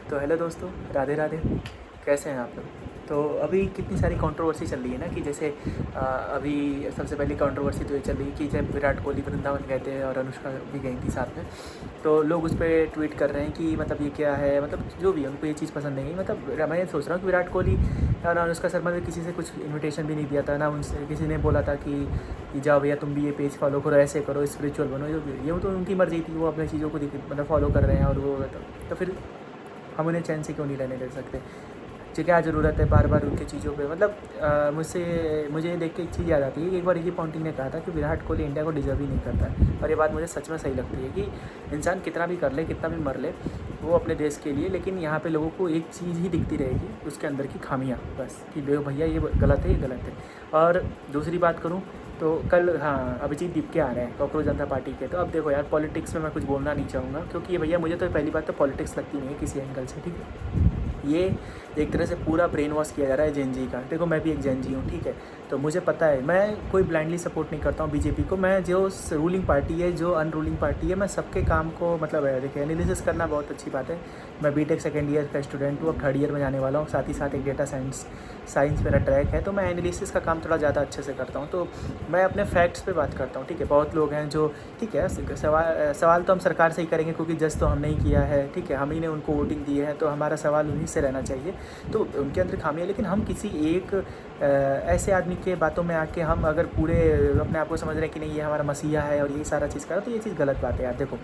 तो हेलो दोस्तों, राधे राधे। कैसे हैं आप लोग? तो अभी कितनी सारी कंट्रोवर्सी चल रही है ना कि जैसे अभी सबसे पहली कंट्रोवर्सी तो ये चल रही है कि जब विराट कोहली वृंदावन गए थे और अनुष्का भी गई थी साथ में, तो लोग उस पर ट्वीट कर रहे हैं कि मतलब ये क्या है, मतलब जो भी है उनको ये चीज़ पसंद नहीं। मतलब मैं सोच रहा हूँ कि विराट कोहली और अनुष्का शर्मा ने किसी से कुछ इन्विटेशन भी नहीं दिया था ना, उनसे किसी ने बोला था कि जाओ भैया तुम भी ये पेज फॉलो करो, ऐसे करो, स्पिरिचुअल बनो। ये तो उनकी मर्जी थी, वो अपनी चीज़ों को मतलब फॉलो कर रहे हैं और वो तो फिर हम उन्हें चैन से क्यों नहीं रहने दे सकते? जो क्या ज़रूरत है बार बार उनकी चीज़ों पे? मतलब मुझे ये देख के एक चीज़ याद आती है कि एक बार रिकी पॉन्टिंग ने कहा था कि विराट कोहली इंडिया को डिजर्व ही नहीं करता है, और ये बात मुझे सच में सही लगती है कि इंसान कितना भी कर ले, कितना भी मर ले वो अपने देश के लिए, लेकिन यहाँ पे लोगों को एक चीज़ ही दिखती रहेगी, उसके अंदर की खामियाँ, बस कि देखो भैया ये गलत है, ये गलत है। और दूसरी बात करूँ तो कल हाँ अभिजीत दीपके आ रहे हैं कॉकरोच जनता पार्टी के। तो अब देखो यार, पॉलिटिक्स में मैं कुछ बोलना नहीं चाहूँगा क्योंकि ये भैया मुझे तो पहली बात तो पॉलिटिक्स लगती नहीं है किसी एंगल से, ठीक है। ये एक तरह से पूरा ब्रेन वॉश किया जा रहा है जेन जी का। देखो मैं भी एक जेन जी हूँ, ठीक है, तो मुझे पता है, मैं कोई ब्लाइंडली सपोर्ट नहीं करता हूँ बीजेपी को। मैं जो रूलिंग पार्टी है, जो अनरूलिंग पार्टी है, मैं सबके काम को मतलब देखिए एनालिसिस करना बहुत अच्छी बात है। मैं बीटेक सेकेंड ईयर का स्टूडेंट हूँ, अब थर्ड ईयर में जाने वाला हूँ, साथ ही साथ एक डेटा साइंस मेरा ट्रैक है, तो मैं एनालिसिस का काम थोड़ा ज़्यादा अच्छे से करता हूँ। तो मैं अपने फैक्ट्स पे बात करता हूँ, ठीक है। बहुत लोग हैं जो, ठीक है, सवाल तो हम सरकार से ही करेंगे क्योंकि जज तो हमने ही किया है, ठीक है, हम ही ने उनको वोटिंग दी है, तो हमारा सवाल उन्हीं से रहना चाहिए। तो उनके अंदर खामियाँ, लेकिन हम किसी एक ऐसे आदमी के बातों में आके हम अगर पूरे अपने आप को समझ रहे हैं कि नहीं ये हमारा मसीहा है और ये सारा चीज़ करा, तो ये चीज़ गलत बात है यार। देखो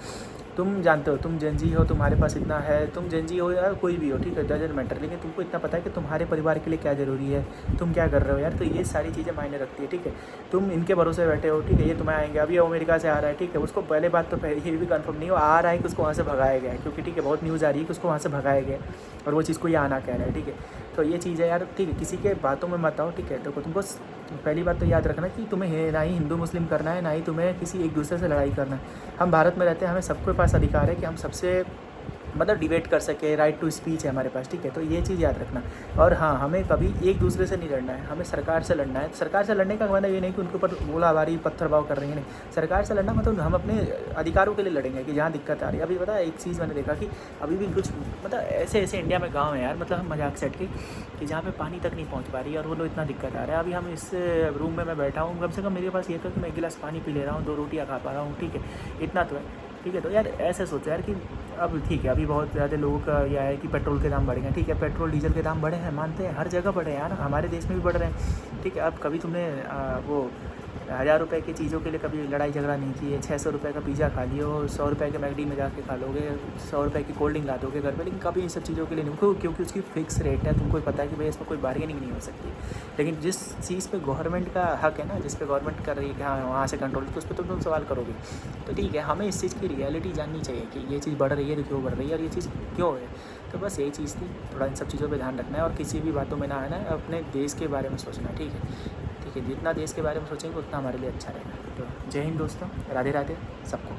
तुम जानते हो, तुम जेनजी हो, तुम्हारे पास इतना है, तुम जेनजी हो या कोई भी हो, ठीक है, डजंट मैटर, लेकिन तुमको इतना पता है कि तुम्हारे परिवार के लिए क्या ज़रूरी है, तुम क्या कर रहे हो यार। तो ये सारी चीज़ें मायने रखती है, ठीक है। तुम इनके भरोसे बैठे हो, ठीक है, ये तुम्हें आएंगे, अभी अमेरिका से आ रहा है, ठीक है, उसको पहले बात तो ये भी कंफर्म नहीं हो आ रहा है कि उसको वहाँ से भगाया गया है, क्योंकि ठीक है बहुत न्यूज़ आ रही है कि उसको वहाँ से भगाया गया है और वो चीज़ को ये आना कह रहा है, ठीक है। तो ये चीज़ है यार, ठीक है, किसी के बातों में मत आओ, ठीक है। तो तुमको पहली बात तो याद रखना कि तुम्हें ना ही हिंदू मुस्लिम करना है, ना ही तुम्हें किसी एक दूसरे से लड़ाई करना है। हम भारत में रहते हैं, हमें सबके पास अधिकार है कि हम सबसे मतलब डिबेट कर सके, राइट टू स्पीच है हमारे पास, ठीक है। तो ये चीज़ याद रखना। और हाँ, हमें कभी एक दूसरे से नहीं लड़ना है, हमें सरकार से लड़ना है। सरकार से लड़ने का मतलब ये नहीं कि उनके ऊपर गोलाबारी पत्थरबाव कर रही है, नहीं। सरकार से लड़ना मतलब हम अपने अधिकारों के लिए लड़ेंगे कि जहाँ दिक्कत आ रही है। अभी पता है एक चीज़ मैंने देखा कि अभी भी कुछ मतलब ऐसे ऐसे इंडिया में गाँव है यार, मतलब हम मजाक सेट के कि जहाँ पे पानी तक नहीं पहुँच पा रही है और वो लोग इतना दिक्कत आ रहा है। अभी हम इस रूम में मैं बैठा हूँ, कम से कम मेरे पास ये तो कि मैं एक गिलास पानी पी ले रहा हूँ, 2 रोटियाँ खा पा रहा हूँ, ठीक है, इतना तो है, ठीक है। तो यार ऐसे सोचो यार कि अब ठीक है, अभी बहुत ज़्यादा लोगों का यह है कि पेट्रोल के दाम बढ़े हैं, ठीक है, पेट्रोल डीजल के दाम बढ़े हैं, मानते हैं, हर जगह बढ़े हैं यार, हमारे देश में भी बढ़ रहे हैं, ठीक है। अब कभी तुमने वो 1000 रुपये की चीज़ों के लिए कभी लड़ाई झगड़ा नहीं की है। 600 रुपये का पिज़्ज़ा खा लियो, 100 रुपये के मैकडी में जाके खा लोगे, 100 रुपये की कोल्ड ड्रिंक ला दोगे घर पे, लेकिन कभी इन सब चीज़ों के लिए नहीं, क्योंकि उसकी फिक्स रेट है, तुमको पता है कि भाई इसमें कोई बार्गेनिंग नहीं हो सकती। लेकिन जिस चीज़ पे गवर्नमेंट का हक है ना, जिस पे गवर्नमेंट कर रही है कि हाँ वहाँ से कंट्रोल, तो उस पर तुम सवाल करोगे। तो ठीक है, हमें इस चीज़ की रियलिटी जाननी चाहिए कि ये चीज़ बढ़ रही है तो क्यों बढ़ रही है और ये चीज़ क्यों है। तो बस यही चीज़ थी, थोड़ा इन सब चीज़ों पे ध्यान रखना है और किसी भी बातों में ना आना है, अपने देश के बारे में सोचना है, ठीक है, ठीक है। जितना देश के बारे में सोचेंगे उतना हमारे लिए अच्छा रहेगा। तो जय हिंद दोस्तों, राधे राधे सबको।